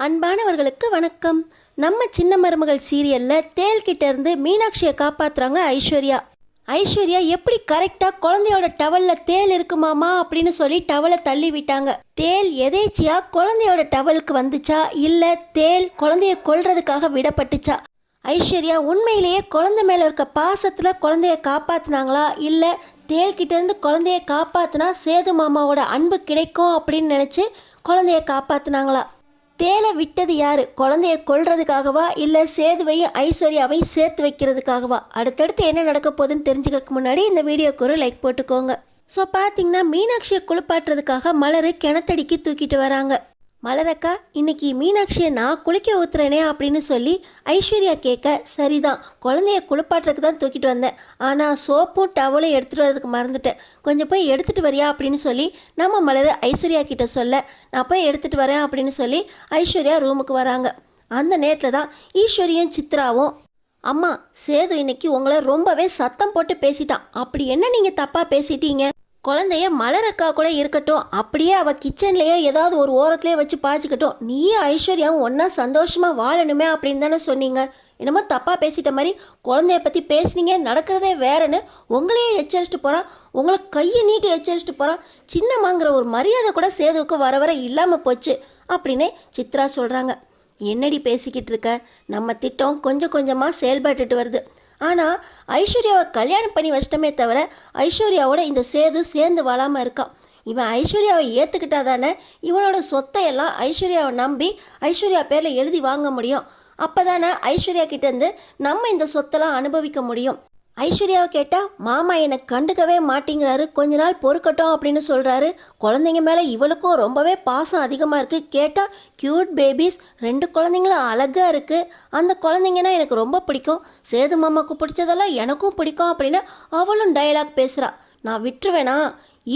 அன்பானவர்களுக்கு வணக்கம். நம்ம சின்ன மருமகள் சீரியல்ல தேல்கிட்ட இருந்து மீனாட்சியை காப்பாத்துறாங்க ஐஸ்வர்யா. ஐஸ்வர்யா எப்படி கரெக்டா குழந்தையோட டவல்ல தேல் இருக்குமாமா அப்படின்னு சொல்லி டவலை தள்ளி விட்டாங்க. தேல் எதேச்சியா குழந்தையோட டவலுக்கு வந்துச்சா இல்ல தேல் குழந்தைய கொல்றதுக்காக விடப்பட்டுச்சா? ஐஸ்வர்யா உண்மையிலேயே குழந்தை மேல இருக்க பாசத்துல குழந்தைய காப்பாத்தினாங்களா இல்ல தேல்கிட்ட இருந்து குழந்தைய காப்பாத்தினா சேது மாமாவோட அன்பு கிடைக்கும் அப்படின்னு நினைச்சு குழந்தைய காப்பாத்தினாங்களா? தேலை விட்டது யாரு? குழந்தைய கொல்றதுக்காகவா இல்லை சேதுவையும் ஐஸ்வர்யாவையும் சேர்த்து வைக்கிறதுக்காகவா? அடுத்தடுத்து என்ன நடக்க போகுதுன்னு தெரிஞ்சுக்கிறதுக்கு முன்னாடி இந்த வீடியோக்கு ஒரு லைக் போட்டுக்கோங்க. ஸோ பார்த்தீங்கன்னா மீனாட்சியை குளிப்பாட்டுறதுக்காக மலர் கிணத்தடிக்கு தூக்கிட்டு வராங்க. மலரக்கா, இன்னைக்கு மீனாட்சியை நான் குளிக்க ஊத்துறேனே அப்படின்னு சொல்லி ஐஸ்வர்யா கேட்க, சரிதான் குழந்தைய குளிப்பாட்டுறதுக்கு தான் தூக்கிட்டு வந்தேன், ஆனால் சோப்பும் டவலும் எடுத்துகிட்டு வரதுக்கு மறந்துட்டேன், கொஞ்சம் போய் எடுத்துகிட்டு வரியா அப்படின்னு சொல்லி நம்ம மலர் ஐஸ்வர்யா கிட்ட சொல்ல, நான் போய் எடுத்துகிட்டு வரேன் அப்படின்னு சொல்லி ஐஸ்வர்யா ரூமுக்கு வராங்க. அந்த நேரத்தில் தான் ஈஸ்வரியும் சித்ராவும், அம்மா சேது இன்னைக்கு உங்களை ரொம்பவே சத்தம் போட்டு பேசிட்டான், அப்படி என்ன நீங்கள் தப்பாக பேசிட்டீங்க? குழந்தைய மலரக்கா கூட இருக்கட்டும், அப்படியே அவள் கிச்சன்லேயே ஏதாவது ஒரு ஓரத்துலேயே வச்சு பாய்ச்சிக்கட்டும், நீயே ஐஸ்வர்யாவும் ஒன்றா சந்தோஷமாக வாழணுமே அப்படின்னு தானே சொன்னீங்க. என்னமோ தப்பாக பேசிட்ட மாதிரி குழந்தைய பற்றி பேசுனீங்க, நடக்கிறதே வேறன்னு உங்களையே எச்சரிச்சுட்டு போகிறான், உங்களை கையை நீட்டி எச்சரிச்சுட்டு போகிறான். சின்னம்மாங்கிற ஒரு மரியாதை கூட சேதுவுக்கு வர வர இல்லாமல் போச்சு அப்படின்னு சித்ரா சொல்கிறாங்க. என்னடி பேசிக்கிட்டு இருக்க? நம்ம திட்டம் கொஞ்சம் கொஞ்சமாக செயல்பட்டுட்டு வருது. ஆனால் ஐஸ்வர்யாவை கல்யாணம் பண்ணி வச்சிட்டமே தவிர ஐஸ்வர்யாவோட இந்த சேது சேர்ந்து வாழாமல் இருக்கான். இவன் ஐஸ்வர்யாவை ஏற்றுக்கிட்டா தானே இவனோட சொத்தை எல்லாம் ஐஸ்வர்யாவை நம்பி ஐஸ்வர்யா பேரில் எழுதி வாங்க முடியும். அப்போ தானே ஐஸ்வர்யா கிட்டேருந்து நம்ம இந்த சொத்தெல்லாம் அனுபவிக்க முடியும். ஐஸ்வர்யாவை கேட்டால் மாமா என்னை கண்டுக்கவே மாட்டேங்கிறாரு, கொஞ்ச நாள் பொறுக்கட்டும் அப்படின்னு சொல்கிறாரு. குழந்தைங்க மேலே இவளுக்கும் ரொம்பவே பாசம் அதிகமாக இருக்குது. கேட்டால் க்யூட் பேபிஸ், 2 குழந்தைங்களும் அழகாக இருக்குது, அந்த குழந்தைங்கன்னா எனக்கு ரொம்ப பிடிக்கும், சேது மாமாவுக்கு பிடிச்சதெல்லாம் எனக்கும் பிடிக்கும் அப்படின்னு அவளும் டயலாக் பேசுகிறா. நான் விட்டுருவேனா?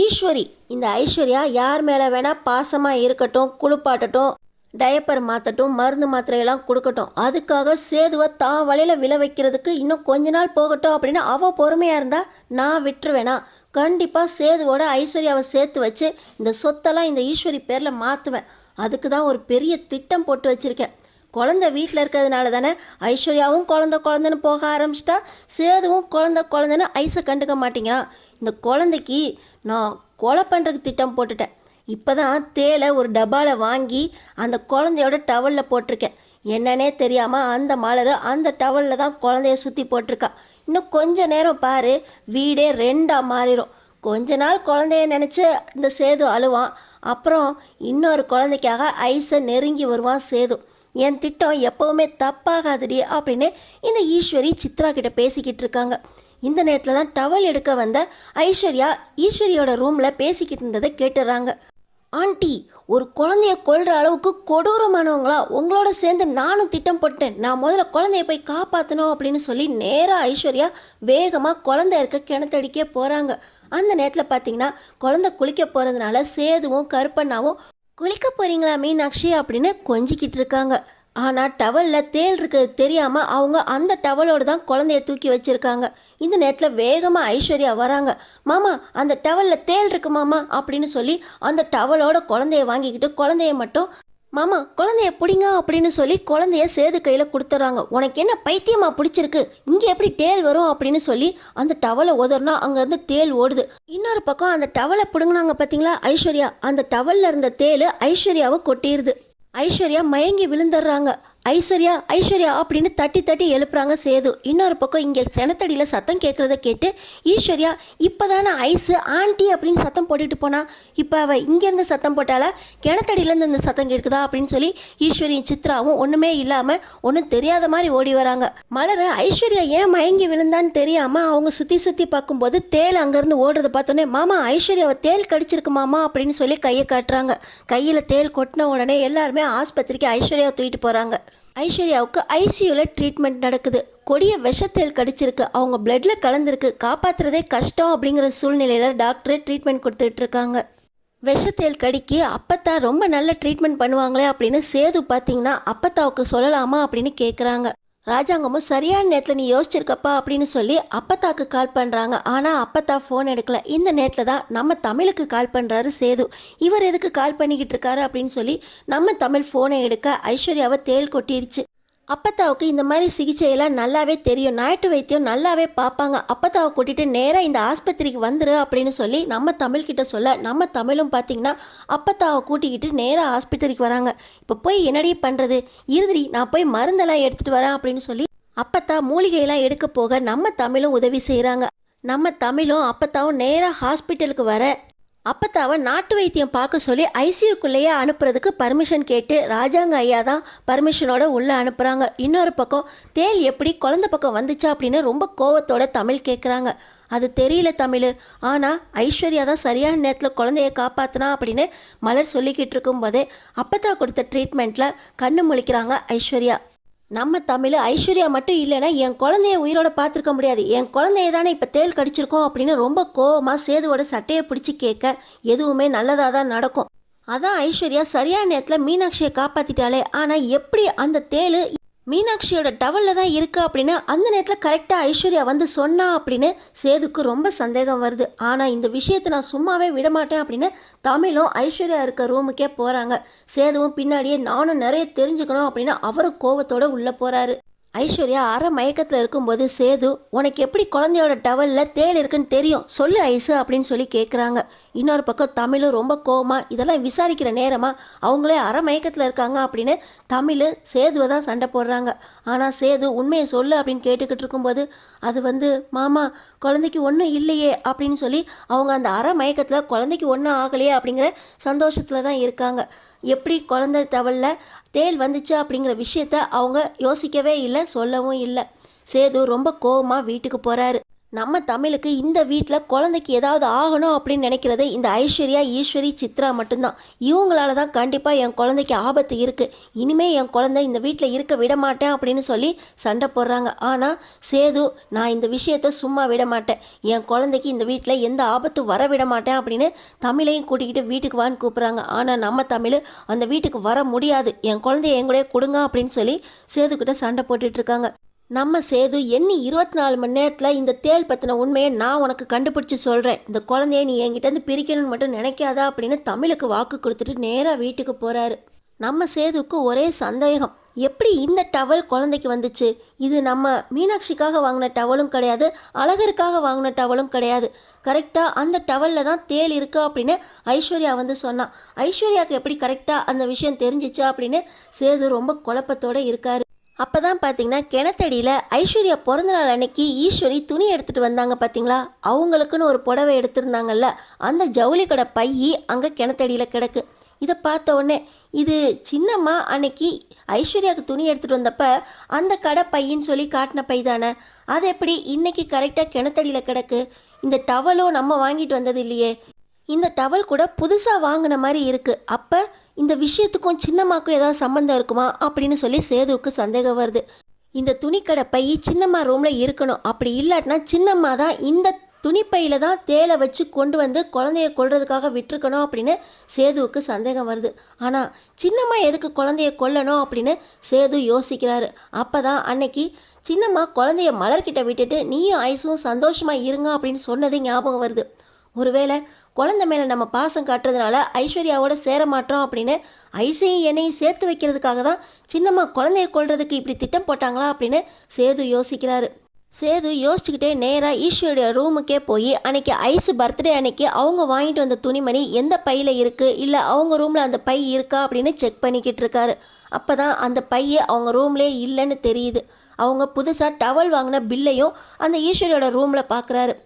ஈஸ்வரி, இந்த ஐஸ்வர்யா யார் மேலே வேணால் பாசமாக இருக்கட்டும், குளிப்பாட்டட்டும், டயப்பர் மாற்றட்டும், மருந்து மாத்திரையெல்லாம் கொடுக்கட்டும், அதுக்காக சேதுவை தான் வழியில் விழ வைக்கிறதுக்கு இன்னும் கொஞ்ச நாள் போகட்டும் அப்படின்னு அவள் பொறுமையாக இருந்தால் நான் விட்டுருவேனா? கண்டிப்பாக சேதுவோட ஐஸ்வர்யாவை சேர்த்து வச்சு இந்த சொத்தெல்லாம் இந்த ஈஸ்வரி பேரில் மாற்றுவேன். அதுக்கு தான் ஒரு பெரிய திட்டம் போட்டு வச்சுருக்கேன். குழந்தை வீட்டில் இருக்கிறதுனால தானே ஐஸ்வர்யாவும் குழந்தைன்னு போக ஆரம்பிச்சிட்டா, சேதுவும் குழந்தைன்னு ஐஸை கண்டுக்க மாட்டேங்கிறான். இந்த குழந்தைக்கு நான் கொலை பண்ணுறதுக்கு திட்டம் போட்டுட்டேன். இப்போ தான் தேலை ஒரு டப்பாவில் வாங்கி அந்த குழந்தையோட டவலில் போட்டிருக்கேன். என்னன்னே தெரியாமல் அந்த மலர் அந்த டவலில் தான் குழந்தைய சுற்றி போட்டிருக்கா. இன்னும் கொஞ்ச நேரம் பாரு, வீடே 2ஆக மாறிடும். கொஞ்ச நாள் குழந்தைய நினச்சி இந்த சேது அழுவான், அப்புறம் இன்னொரு குழந்தைக்காக ஐஸை நெருங்கி வருவான் சேது. என் திட்டம் எப்போவுமே தப்பாகாதுடி அப்படின்னு இந்த ஈஸ்வரி சித்ரா கிட்ட பேசிக்கிட்டு இருக்காங்க. இந்த நேரத்தில் தான் டவல் எடுக்க வந்த ஐஸ்வர்யா ஈஸ்வரியோட ரூமில் பேசிக்கிட்டு இருந்ததை கேட்டுறாங்க. ஆண்டி, ஒரு குழந்தைய கொல்ற அளவுக்கு கொடூரமானவங்களா? உங்களோட சேர்ந்து நானும் திட்டம் போட்டேன், நான் முதல்ல குழந்தைய போய் காப்பாற்றணும் அப்படின்னு சொல்லி நேராக ஐஸ்வர்யா வேகமாக குழந்தை இருக்க கிணத்தடிக்கே போகிறாங்க. அந்த நேரத்தில் பார்த்தீங்கன்னா குழந்தை குளிக்க போகிறதுனால சேதுவும் கருப்பண்ணாவும் குளிக்க போகிறீங்களா மீனாட்சி அப்படின்னு கொஞ்சிக்கிட்டு இருக்காங்க. ஆனால் டவலில் தேல் இருக்கிறது தெரியாமல் அவங்க அந்த டவலோடு தான் குழந்தைய தூக்கி வச்சுருக்காங்க. இந்த நேரத்தில் வேகமாக ஐஸ்வர்யா வராங்க. மாமா, அந்த டவலில் தேல் இருக்கு மாமா அப்படின்னு சொல்லி அந்த டவலோட குழந்தைய வாங்கிக்கிட்டு குழந்தைய மட்டும், மாமா குழந்தைய பிடிங்க அப்படின்னு சொல்லி குழந்தைய சேது கையில் கொடுத்துட்றாங்க. உனக்கு என்ன பைத்தியமா பிடிச்சிருக்கு, இங்கே எப்படி தேல் வரும் அப்படின்னு சொல்லி அந்த டவலை உதறினா அங்கேருந்து தேல் ஓடுது. இன்னொரு பக்கம் அந்த டவலை பிடுங்கினாங்க பார்த்தீங்களா ஐஸ்வர்யா, அந்த டவலில் இருந்த தேல் ஐஸ்வர்யாவை கொட்டிடுது. ஐஸ்வர்யா மயங்கி விழுந்துடுறாங்க. ஐஸ்வர்யா ஐஸ்வர்யா அப்படின்னு தட்டி தட்டி எழுப்புறாங்க சேது. இன்னொரு பக்கம் இங்கே செனத்தடியில் சத்தம் கேட்குறத கேட்டு ஈஸ்வர்யா இப்போ தானே ஐஸு ஆண்டி அப்படின்னு சத்தம் போட்டுட்டு போனா, இப்போ அவள் இங்கேருந்து சத்தம் போட்டால கிணத்தடியிலேருந்து இந்த சத்தம் கேட்குதா அப்படின்னு சொல்லி ஈஸ்வரியும் சித்ராவும் ஒன்றுமே இல்லாமல் ஒன்றும் தெரியாத மாதிரி ஓடி வராங்க. மலர் ஐஸ்வர்யா ஏன் மயங்கி விழுந்தான்னு தெரியாமல் அவங்க சுற்றி சுற்றி பார்க்கும்போது தேல் அங்கேருந்து ஓடுறத பார்த்தோன்னே, மாமா ஐஸ்வர்யாவை தேல் கடிச்சிருக்கு மாமா அப்படின்னு சொல்லி கையை காட்டுறாங்க. கையில் தேல் கொட்டின உடனே எல்லாருமே ஆஸ்பத்திரிக்கு ஐஸ்வர்யாவை தூக்கிட்டு போகிறாங்க. ஐஸ்வர்யாவுக்கு ஐசியூவில் ட்ரீட்மெண்ட் நடக்குது. கொடிய விஷத்தேல் கடிச்சிருக்கு, அவங்க பிளட்டில் கலந்துருக்கு, காப்பாற்றுறதே கஷ்டம் அப்படிங்கிற சூழ்நிலையில் டாக்டர் ட்ரீட்மெண்ட் கொடுத்துட்டு இருக்காங்க. விஷத்தேல் கடிக்கு அப்பத்தா ரொம்ப நல்ல ட்ரீட்மெண்ட் பண்ணுவாங்களே அப்படின்னு சேது பார்த்தீங்கன்னா அப்பத்தாவுக்கு சொல்லலாமா அப்படின்னு கேட்குறாங்க. ராஜாங்கமும் சரியான நேரத்தில் நீ யோசிச்சிருக்கப்பா அப்படின்னு சொல்லி அப்பத்தாக்கு கால் பண்ணுறாங்க. ஆனால் அப்பத்தா ஃபோன் எடுக்கல. இந்த நேரத்தில் தான் நம்ம தமிழுக்கு கால் பண்ணுறாரு சேது. இவர் எதுக்கு கால் பண்ணிக்கிட்டு இருக்காரு அப்படின்னு சொல்லி நம்ம தமிழ் ஃபோனை எடுக்க ஐஸ்வர்யாவை தேள் கொட்டிருச்சு. அப்பத்தாவுக்கு இந்த மாதிரி சிகிச்சையெல்லாம் நல்லாவே தெரியும், நாட்டு வைத்தியம் நல்லாவே பார்ப்பாங்க. அப்பத்தாவை கூட்டிகிட்டு நேராக இந்த ஆஸ்பத்திரிக்கு வந்துரு அப்படின்னு சொல்லி நம்ம தமிழ்கிட்ட சொல்ல, நம்ம தமிழும் பார்த்திங்கன்னா அப்பத்தாவை கூட்டிக்கிட்டு நேராக ஆஸ்பத்திரிக்கு வராங்க. இப்போ போய் என்னடி பண்ணுறது, இருதுடி நான் போய் மருந்தெல்லாம் எடுத்துகிட்டு வரேன் அப்படின்னு சொல்லி அப்பத்தா மூலிகையெல்லாம் எடுக்க போக நம்ம தமிழும் உதவி செய்கிறாங்க. நம்ம தமிழும் அப்பத்தாவும் நேராக ஹாஸ்பிட்டலுக்கு வர அப்பத்தாவை நாட்டு வைத்தியம் பார்க்க சொல்லி ஐசியூக்குள்ளேயே அனுப்புறதுக்கு பர்மிஷன் கேட்டு ராஜாங்க ஐயா தான் பர்மிஷனோட உள்ளே அனுப்புகிறாங்க. இன்னொரு பக்கம் தேள் எப்படி குழந்தை பக்கம் வந்துச்சா அப்படின்னு ரொம்ப கோவத்தோட தமிழ் கேட்குறாங்க. அது தெரியல தமிழ், ஆனால் ஐஸ்வர்யா தான் சரியான நேரத்தில் குழந்தைய காப்பாற்றினா அப்படின்னு மலர் சொல்லிக்கிட்டு இருக்கும்போதே அப்பத்தா கொடுத்த ட்ரீட்மெண்ட்டில் கண்ணு முழிக்கிறாங்க ஐஸ்வர்யா. நம்ம தமிழ் ஐஸ்வர்யா மட்டும் இல்லைன்னா என் குழந்தைய உயிரோட பார்த்துருக்க முடியாது, என் குழந்தைய தானே இப்போ தேள் கடிச்சிருக்கோம் அப்படின்னு ரொம்ப கோவமாக சேதுவோட சட்டையை பிடிச்சி கேட்க எதுவுமே நல்லதாக தான் நடக்கும். அதான் ஐஸ்வர்யா சரியான நேரத்தில் மீனாட்சியை காப்பாற்றிட்டாலே, ஆனால் எப்படி அந்த தேள் மீனாட்சியோட டவலில் தான் இருக்குது அப்படின்னு அந்த நேரத்தில் கரெக்டாக ஐஸ்வர்யா வந்து சொன்னா அப்படின்னு சேதுக்கு ரொம்ப சந்தேகம் வருது. ஆனால் இந்த விஷயத்தை நான் சும்மாவே விடமாட்டேன் அப்படின்னு தமிழும் ஐஸ்வர்யா இருக்க ரூமுக்கே போகிறாங்க. சேதுவும் பின்னாடியே நானும் நிறைய தெரிஞ்சுக்கணும் அப்படின்னு அவரும் கோவத்தோடு உள்ளே போகிறாரு. ஐஸ்வர்யா அரை மயக்கத்தில் இருக்கும்போது சேது, உனக்கு எப்படி குழந்தையோட டவலில் தேள் இருக்குன்னு தெரியும் சொல்லு ஐஸு அப்படின்னு சொல்லி கேட்குறாங்க. இன்னொரு பக்கம் தமிழும் ரொம்ப கோவமா, இதெல்லாம் விசாரிக்கிற நேரமா, அவங்களே அரை மயக்கத்தில் இருக்காங்க அப்படின்னு தமிழ் சேதுவை தான் சண்டை போடுறாங்க. ஆனால் சேது உண்மையை சொல்லு அப்படின்னு கேட்டுக்கிட்டு இருக்கும்போது, அது மாமா குழந்தைக்கு ஒன்றும் இல்லையே அப்படின்னு சொல்லி அவங்க அந்த அரை மயக்கத்தில் குழந்தைக்கு ஒன்றும் ஆகலையே அப்படிங்கிற சந்தோஷத்தில் தான் இருக்காங்க. எப்படி குழந்தை டவலில் தேள் வந்துச்சு அப்படிங்கிற விஷயத்த அவங்க யோசிக்கவே இல்லை, சொல்லவும் இல்லை. சேது ரொம்ப கோவமாக வீட்டுக்கு போகிறாரு. நம்ம தமிழுக்கு இந்த வீட்டில் குழந்தைக்கு ஏதாவது ஆகணும் அப்படின்னு நினைக்கிறது இந்த ஐஸ்வர்யா, ஈஸ்வரி, சித்ரா மட்டும்தான். இவங்களால தான் கண்டிப்பாக என் குழந்தைக்கு ஆபத்து இருக்குது, இனிமேல் என் குழந்தை இந்த வீட்டில் இருக்க விட மாட்டேன் அப்படின்னு சொல்லி சண்டை போடுறாங்க. ஆனால் சேது, நான் இந்த விஷயத்த சும்மா விட மாட்டேன், என் குழந்தைக்கு இந்த வீட்டில் எந்த ஆபத்து வர விட மாட்டேன் அப்படின்னு தமிழையும் கூட்டிக்கிட்டு வீட்டுக்கு வான்னு கூப்பிட்றாங்க. ஆனால் நம்ம தமிழ் அந்த வீட்டுக்கு வர முடியாது, என் குழந்தைய என் கூட கொடுங்க அப்படின்னு சொல்லி சேதுக்கிட்ட சண்டை போட்டுட்ருக்காங்க. நம்ம சேது எண்ணி 24 மணி நேரத்தில் இந்த தேள் பற்றின உண்மையை நான் உனக்கு கண்டுபிடிச்சி சொல்கிறேன், இந்த குழந்தைய நீ என்கிட்டேருந்து பிரிக்கணும்னு மட்டும் நினைக்காதா அப்படின்னு தமிழுக்கு வாக்கு கொடுத்துட்டு நேராக வீட்டுக்கு போகிறாரு. நம்ம சேதுக்கு ஒரே சந்தேகம், எப்படி இந்த டவல் குழந்தைக்கு வந்துச்சு? இது நம்ம மீனாட்சிக்காக வாங்கின டவலும் கிடையாது, அழகருக்காக வாங்கின டவலும் கிடையாது. கரெக்டாக அந்த டவலில் தான் தேள் இருக்கு அப்படின்னு ஐஸ்வர்யா சொன்னான். ஐஸ்வர்யாவுக்கு எப்படி கரெக்டாக அந்த விஷயம் தெரிஞ்சிச்சா அப்படின்னு சேது ரொம்ப குழப்பத்தோடு இருக்காரு. அப்போ தான் பார்த்தீங்கன்னா கிணத்தடியில் ஐஸ்வர்யா பிறந்த நாள் அன்னைக்கு ஈஸ்வரி துணி எடுத்துகிட்டு வந்தாங்க பார்த்தீங்களா, அவங்களுக்குன்னு ஒரு புடவை எடுத்திருந்தாங்கல்ல, அந்த ஜவுளி கடை பையி அங்கே கிணத்தடியில் கிடக்கு. இதை பார்த்த உடனே, இது சின்னம்மா அன்னைக்கு ஐஸ்வர்யாவுக்கு துணி எடுத்துகிட்டு வந்தப்போ அந்த கடை பையின்னு சொல்லி காட்டின பை தானே, அது எப்படி இன்னைக்கு கரெக்டாக கிணத்தடியில் கிடக்கு? இந்த டவலும் நம்ம வாங்கிட்டு வந்தது இல்லையே, இந்த டவல் கூட புதுசாக வாங்கின மாதிரி இருக்குது. அப்போ இந்த விஷயத்துக்கும் சின்னம்மாக்கும் ஏதாவது சம்மந்தம் இருக்குமா அப்படின்னு சொல்லி சேதுவுக்கு சந்தேகம் வருது. இந்த துணிக்கடை பை சின்னம்மா ரூமில் இருக்கணும், அப்படி இல்லாட்டினா சின்னம்மா தான் இந்த துணிப்பையில் தான் தேளை வச்சு கொண்டு வந்து குழந்தைய கொல்றதுக்காக விட்டுருக்கணும் அப்படின்னு சேதுவுக்கு சந்தேகம் வருது. ஆனால் சின்னம்மா எதுக்கு குழந்தைய கொல்லணும் அப்படின்னு சேது யோசிக்கிறாரு. அப்போ தான் அன்னைக்கு சின்னம்மா குழந்தைய மலர்கிட்ட விட்டுட்டு நீயும் ஐஸும் சந்தோஷமாக இருங்க அப்படின்னு சொன்னது ஞாபகம் வருது. ஒருவேளை குழந்தை மேலே நம்ம பாசம் காட்டுறதுனால ஐஸ்வர்யாவோட சேர மாட்டோம் அப்படின்னு ஐஸையும் என்னையும் சேர்த்து வைக்கிறதுக்காக தான் சின்னம்மா குழந்தைய கொல்றதுக்கு இப்படி திட்டம் போட்டாங்களா அப்படின்னு சேது யோசிக்கிறாரு. சேது யோசிச்சுக்கிட்டே நேராக ஈஸ்வரியோட ரூமுக்கே போய் அன்னைக்கு ஐஸு பர்த்டே அன்னைக்கு அவங்க வாங்கிட்டு வந்த துணிமணி எந்த பையில் இருக்குது, இல்லை அவங்க ரூமில் அந்த பை இருக்கா அப்படின்னு செக் பண்ணிக்கிட்டு இருக்காரு. அப்போ தான் அந்த பையை அவங்க ரூம்லேயே இல்லைன்னு தெரியுது. அவங்க புதுசாக டவல் வாங்கின பில்லையும் அந்த ஈஸ்வரியோட ரூமில் பார்க்குறாரு.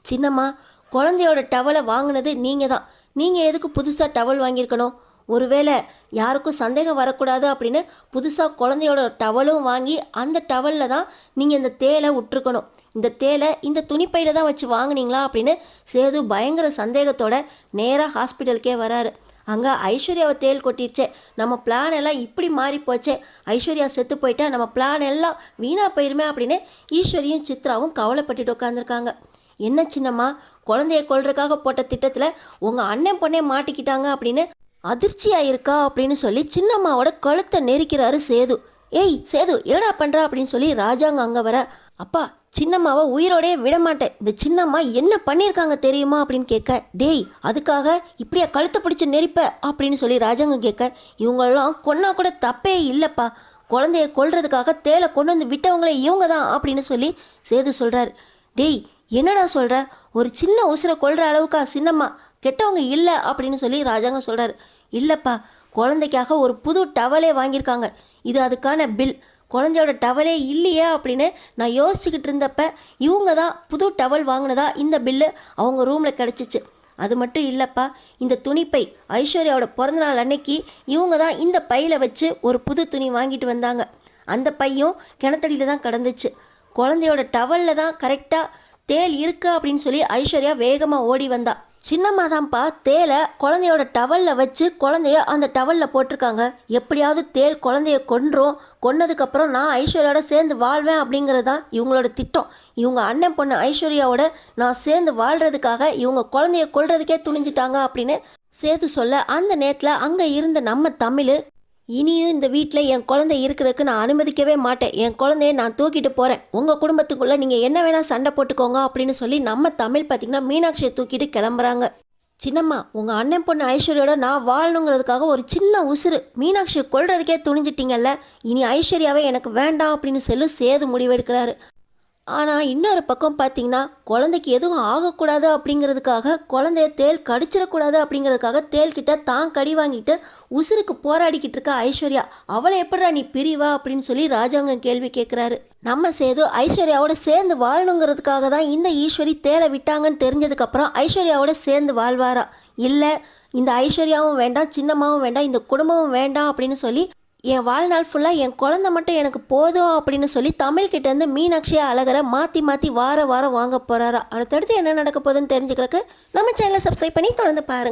சின்னம்மா, குழந்தையோட டவலை வாங்கினது நீங்கள் தான், நீங்கள் எதுக்கு புதுசாக டவல் வாங்கியிருக்கணும்? ஒருவேளை யாருக்கும் சந்தேகம் வரக்கூடாது அப்படின்னு புதுசாக குழந்தையோட டவலும் வாங்கி அந்த டவலில் தான் நீங்கள் இந்த தேளை விட்டுருக்கணும். இந்த தேளை இந்த துணிப்பையில் தான் வச்சு வாங்கினீங்களா அப்படின்னு சேது பயங்கர சந்தேகத்தோட நேராக ஹாஸ்பிட்டலுக்கே வராரு. அங்கே ஐஸ்வர்யாவை தேள் கொட்டிருச்சே, நம்ம பிளான் எல்லாம் இப்படி மாறி போச்சே, ஐஸ்வர்யா செத்து போயிட்டா நம்ம பிளான் எல்லாம் வீணாக போயிருமே அப்படின்னு ஈஸ்வரியும் சித்ராவும் கவலைப்பட்டுட்டு உட்காந்துருக்காங்க. என்ன சின்னம்மா, குழந்தைய கொல்றதுக்காக போட்ட திட்டத்தில் உங்கள் அண்ணன் பொண்ணே மாட்டிக்கிட்டாங்க அப்படின்னு அதிர்ச்சியாக இருக்கா அப்படின்னு சொல்லி சின்னம்மாவோட கழுத்தை நெரிக்கிறாரு சேது. ஏய் சேது என்னடா பண்ணுறா அப்படின்னு சொல்லி ராஜாங்க அங்கே வர, அப்பா சின்னம்மாவை உயிரோடே விட மாட்டேன், இந்த சின்னம்மா என்ன பண்ணியிருக்காங்க தெரியுமா அப்படின்னு கேட்க, டேய் அதுக்காக இப்படியா கழுத்தை பிடிச்சி நெரிப்ப அப்படின்னு சொல்லி ராஜாங்க கேட்க, இவங்களெல்லாம் கொன்னா கூட தப்பே இல்லைப்பா, குழந்தைய கொல்றதுக்காக தேலை கொண்டு வந்து விட்டவங்களே இவங்க தான் அப்படின்னு சொல்லி சேது சொல்கிறார். டேய் என்னடா சொல்கிற, ஒரு சின்ன உசுரை கொல்ற அளவுக்கா சின்னம்மா, கெட்டவங்க இல்லை அப்படின்னு சொல்லி ராஜாங்க சொல்கிறார். இல்லைப்பா, குழந்தைக்காக ஒரு புது டவலே வாங்கியிருக்காங்க, இது அதுக்கான பில், குழந்தையோட டவலே இல்லையா அப்படின்னு நான் யோசிச்சுக்கிட்டு இருந்தப்ப இவங்க தான் புது டவல் வாங்கினதா இந்த பில்லு அவங்க ரூமில் கிடச்சிச்சு. அது மட்டும் இல்லைப்பா, இந்த துணிப்பை ஐஸ்வர்யாவோட பிறந்தநாள் அன்னைக்கு இவங்க தான் இந்த பையில் வச்சு ஒரு புது துணி வாங்கிட்டு வந்தாங்க, அந்த பையும் கிணத்தடியில் தான் கிடந்துச்சு, குழந்தையோட டவலில் தான் கரெக்டாக தேல் இருக்கு அப்படின்னு சொல்லி ஐஸ்வர்யா வேகமாக ஓடி வந்தா. சின்னம்மா தான்ப்பா தேலை குழந்தையோட டவலில் வச்சு குழந்தைய அந்த டவலில் போட்டிருக்காங்க, எப்படியாவது தேல் குழந்தைய கொன்னதுக்கப்புறம் நான் ஐஸ்வர்யாவோட சேர்ந்து வாழ்வேன் அப்படிங்கிறது தான் இவங்களோட திட்டம். இவங்க அண்ணன் பொண்ணு ஐஸ்வர்யாவோட நான் சேர்ந்து வாழ்கிறதுக்காக இவங்க குழந்தைய கொல்றதுக்கே துணிஞ்சிட்டாங்க அப்படின்னு சேது சொல்ல, அந்த நேரத்தில் அங்கே இருந்த நம்ம தமிழ், இனியும் இந்த வீட்டில் என் குழந்தை இருக்கிறதுக்கு நான் அனுமதிக்கவே மாட்டேன், என் குழந்தைய நான் தூக்கிட்டு போகிறேன், உங்கள் குடும்பத்துக்குள்ளே நீங்கள் என்ன வேணால் சண்டை போட்டுக்கோங்க அப்படின்னு சொல்லி நம்ம தமிழ் பார்த்திங்கன்னா மீனாட்சியை தூக்கிட்டு கிளம்புறாங்க. சின்னம்மா உங்கள் அண்ணன் பொண்ணு ஐஸ்வர்யோட நான் வாழணுங்கிறதுக்காக ஒரு சின்ன உசுறு மீனாட்சியை கொல்றதுக்கே துணிஞ்சிட்டிங்கல்ல, இனி ஐஸ்வர்யாவே எனக்கு வேண்டாம் அப்படின்னு சொல்லி சேது முடிவெடுக்கிறாரு. ஆனால் இன்னொரு பக்கம் பார்த்தீங்கன்னா குழந்தைக்கு எதுவும் ஆகக்கூடாது அப்படிங்கிறதுக்காக, குழந்தைய தேல் கடிச்சிடக்கூடாது அப்படிங்கிறதுக்காக தேல்கிட்ட தான் கடி வாங்கிட்டு உசுருக்கு போராடிக்கிட்டு இருக்க ஐஸ்வர்யா, அவளை எப்படா நீ பிரிவா அப்படின்னு சொல்லி ராஜாங்க கேள்வி கேட்குறாரு. நம்ம சேது ஐஸ்வர்யாவோட சேர்ந்து வாழணுங்கிறதுக்காக தான் இந்த ஈஸ்வரி தேலை விட்டாங்கன்னு தெரிஞ்சதுக்கப்புறம் ஐஸ்வர்யாவோட சேர்ந்து வாழ்வாரா, இல்லை இந்த ஐஸ்வர்யாவும் வேண்டாம் சின்னம்மாவும் வேண்டாம் இந்த குடும்பமும் வேண்டாம் அப்படின்னு சொல்லி என் வாழ்நாள் ஃபுல்லாக என் குழந்தை மட்டும் எனக்கு போதும் அப்படின்னு சொல்லி தமிழ்கிட்டேருந்து மீனாட்சியை அழகரை மாற்றி மாற்றி வாரம் வாங்க போகிறாரா. அடுத்தடுத்து என்ன நடக்க போகுதுன்னு தெரிஞ்சுக்கிறதுக்கு நம்ம சேனலை சப்ஸ்கிரைப் பண்ணி தொடர்ந்து பாருங்கள்.